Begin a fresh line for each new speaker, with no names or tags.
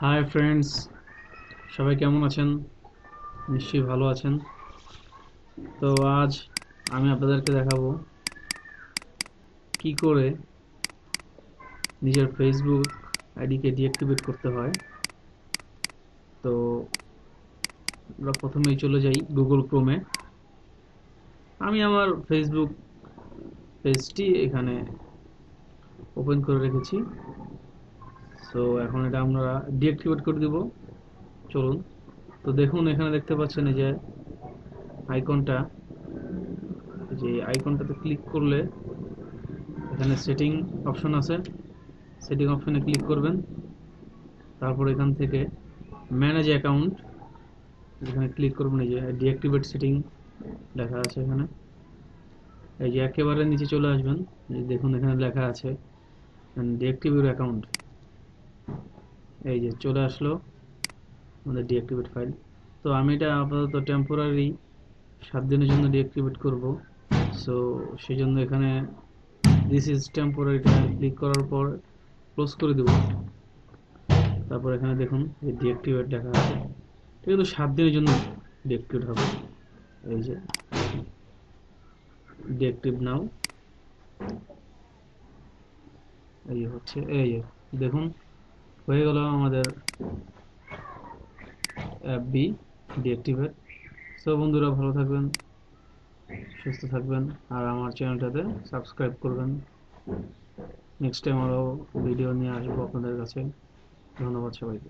Hi friends, সবাই কেমন আছেন? নিশ্চয়ই ভালো আছেন। তো আজ আমি আপনাদেরকে দেখাবো কি করে নিজের ফেসবুক আইডিকে ডিঅ্যাক্টিভেট করতে হয়। তো আমরা প্রথমেই চলে যাই গুগল ক্রোমে। আমি আমার ফেসবুক পেজটি এখানে ওপেন করে রেখেছি। সো এখন এটা আমরা ডিঅ্যাক্টিভেট করে দিব। চলুন। তো দেখুন, এখানে দেখতে পাচ্ছেন এই যে আইকনটা, যে আইকনটাতে ক্লিক করলে এখানে সেটিং অপশন আছে। সেটিং অপশনে ক্লিক করবেন। তারপর এখান থেকে ম্যানেজ অ্যাকাউন্ট এখানে ক্লিক করবেন। এই যে ডিঅ্যাক্টিভেট সেটিং লেখা আছে এখানে। এই যে একেবারে নিচে চলে আসবেন, এই যে দেখুন এখানে লেখা আছে ডিঅ্যাক্টিভেট অ্যাকাউন্ট। এই যে চলে আসলো আমাদের ডিঅ্যাক্টিভেট ফাইল। তো আমি এটা আপাতত টেম্পোরারি 7 দিনের জন্য ডিঅ্যাক্টিভেট করব। সো সেই জন্য এখানে দিস ইজ টেম্পোরারি ক্লিক করার পর ক্লোজ করে দেব। তারপর এখানে দেখুন যে ডিঅ্যাক্টিভেট লেখা আছে। এটা কিন্তু 7 দিনের জন্য ডিঅ্যাক্টিভেট হবে। এই যে ডিঅ্যাক্টিভ নাও, এই হচ্ছে, এই যে দেখুন হয়ে গেল আমাদের অ্যাপবি ডিঅ্যাক্টিভেট। সো বন্ধুরা, ভালো থাকবেন, সুস্থ থাকবেন, আর আমার চ্যানেলটাতে সাবস্ক্রাইব করবেন। নেক্সট টাইম আরও ভিডিও নিয়ে আসবো আপনাদের কাছে। ধন্যবাদ সবাইকে।